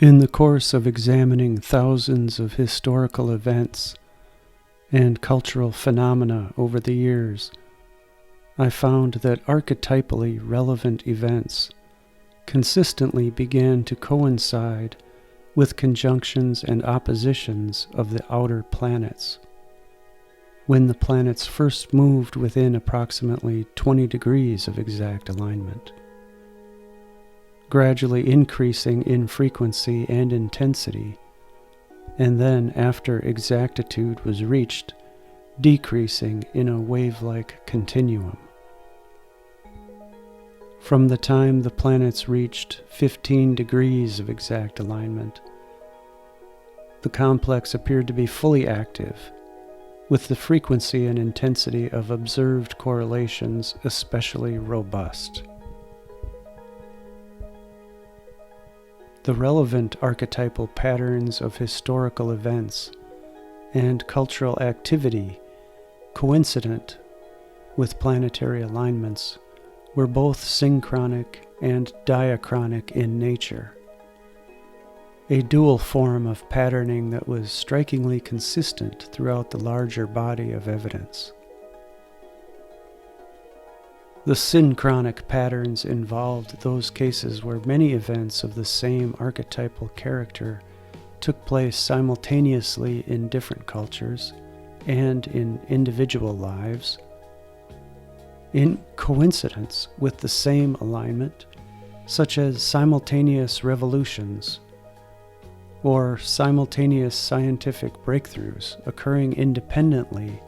In the course of examining thousands of historical events and cultural phenomena over the years, I found that archetypally relevant events consistently began to coincide with conjunctions and oppositions of the outer planets, when the planets first moved within approximately 20 degrees of exact alignment, gradually increasing in frequency and intensity, and then, after exactitude was reached, decreasing in a wave-like continuum. From the time the planets reached 15 degrees of exact alignment, the complex appeared to be fully active, with the frequency and intensity of observed correlations especially robust. The relevant archetypal patterns of historical events and cultural activity coincident with planetary alignments were both synchronic and diachronic in nature, a dual form of patterning that was strikingly consistent throughout the larger body of evidence. The synchronic patterns involved those cases where many events of the same archetypal character took place simultaneously in different cultures and in individual lives, in coincidence with the same alignment, such as simultaneous revolutions or simultaneous scientific breakthroughs occurring independently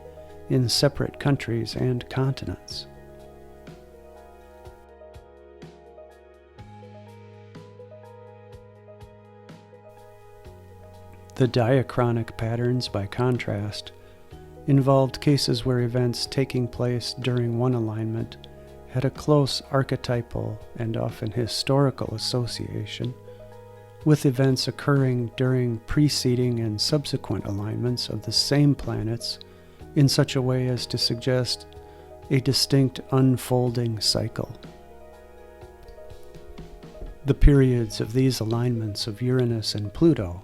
in separate countries and continents. The diachronic patterns, by contrast, involved cases where events taking place during one alignment had a close archetypal and often historical association with events occurring during preceding and subsequent alignments of the same planets in such a way as to suggest a distinct unfolding cycle. The periods of these alignments of Uranus and Pluto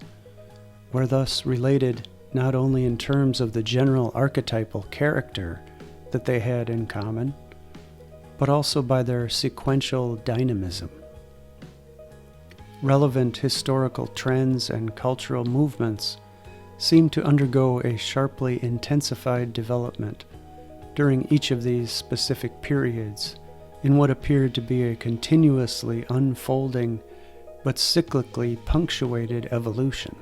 were thus related not only in terms of the general archetypal character that they had in common, but also by their sequential dynamism. Relevant historical trends and cultural movements seem to undergo a sharply intensified development during each of these specific periods in what appeared to be a continuously unfolding but cyclically punctuated evolution.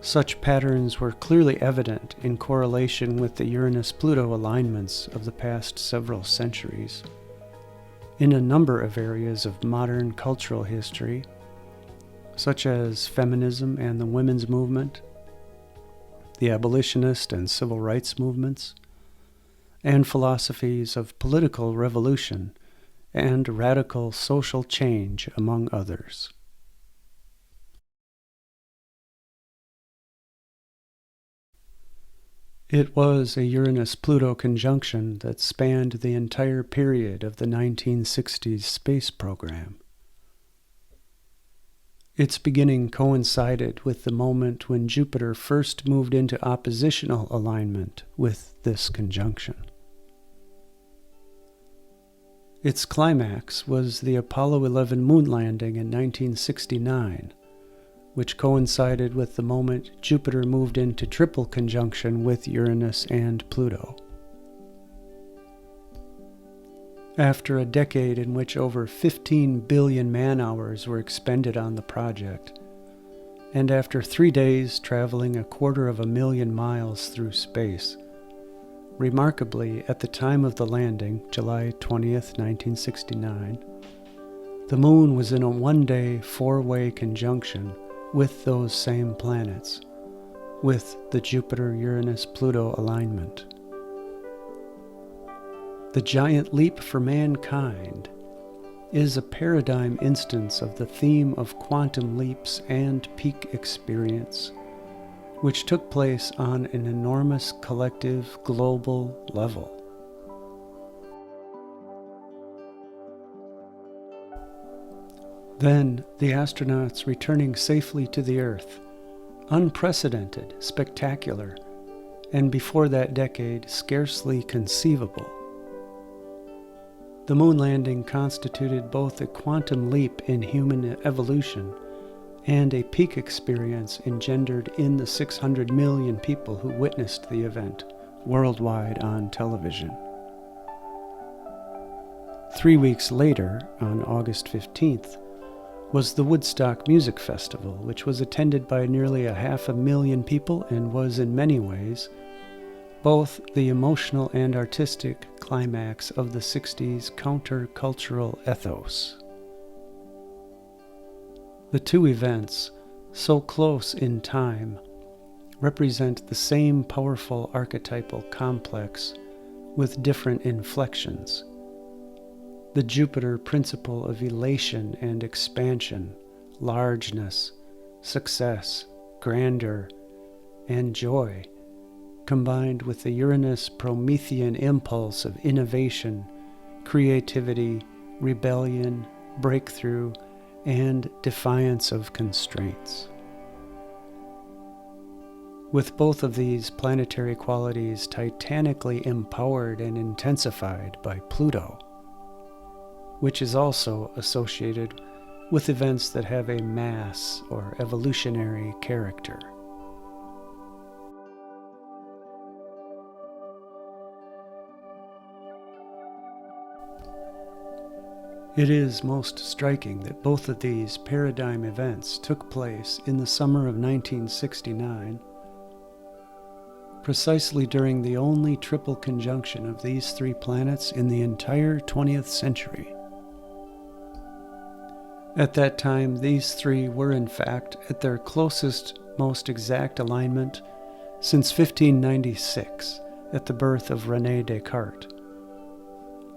Such patterns were clearly evident in correlation with the Uranus-Pluto alignments of the past several centuries, in a number of areas of modern cultural history, such as feminism and the women's movement, the abolitionist and civil rights movements, and philosophies of political revolution and radical social change, among others. It was a Uranus-Pluto conjunction that spanned the entire period of the 1960s space program. Its beginning coincided with the moment when Jupiter first moved into oppositional alignment with this conjunction. Its climax was the Apollo 11 moon landing in 1969, which coincided with the moment Jupiter moved into triple conjunction with Uranus and Pluto. After a decade in which over 15 billion man-hours were expended on the project, and after 3 days traveling 250,000 miles through space, remarkably, at the time of the landing, July 20th, 1969, the Moon was in a one-day, four-way conjunction with those same planets, with the Jupiter-Uranus-Pluto alignment. The giant leap for mankind is a paradigm instance of the theme of quantum leaps and peak experience, which took place on an enormous collective global level. Then the astronauts returning safely to the Earth, unprecedented, spectacular, and before that decade scarcely conceivable. The moon landing constituted both a quantum leap in human evolution and a peak experience engendered in the 600 million people who witnessed the event worldwide on television. 3 weeks later, on August 15th, was the Woodstock Music Festival, which was attended by nearly 500,000 people and was in many ways both the emotional and artistic climax of the 60s counter-cultural ethos. The two events, so close in time, represent the same powerful archetypal complex with different inflections. The Jupiter principle of elation and expansion, largeness, success, grandeur, and joy, combined with the Uranus Promethean impulse of innovation, creativity, rebellion, breakthrough, and defiance of constraints. With both of these planetary qualities titanically empowered and intensified by Pluto, which is also associated with events that have a mass or evolutionary character. It is most striking that both of these paradigm events took place in the summer of 1969, precisely during the only triple conjunction of these three planets in the entire 20th century. At that time, these three were in fact at their closest, most exact alignment since 1596, at the birth of René Descartes.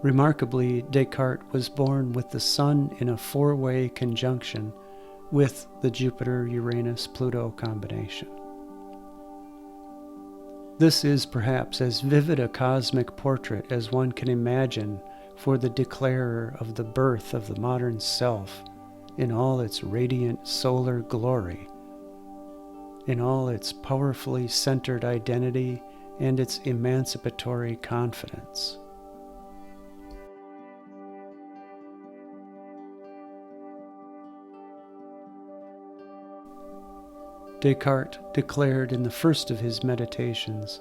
Remarkably, Descartes was born with the Sun in a four-way conjunction with the Jupiter-Uranus-Pluto combination. This is perhaps as vivid a cosmic portrait as one can imagine for the declarer of the birth of the modern self in all its radiant solar glory, in all its powerfully centered identity and its emancipatory confidence. Descartes declared in the first of his meditations,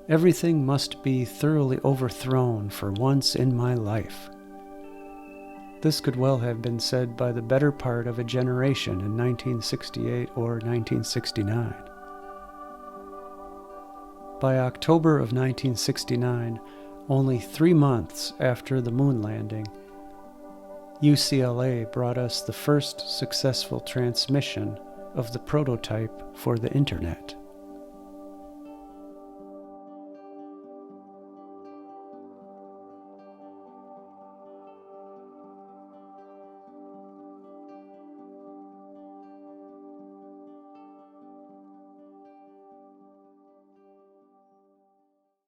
"Everything must be thoroughly overthrown for once in my life." This could well have been said by the better part of a generation in 1968 or 1969. By October of 1969, only 3 months after the moon landing, UCLA brought us the first successful transmission of the prototype for the Internet.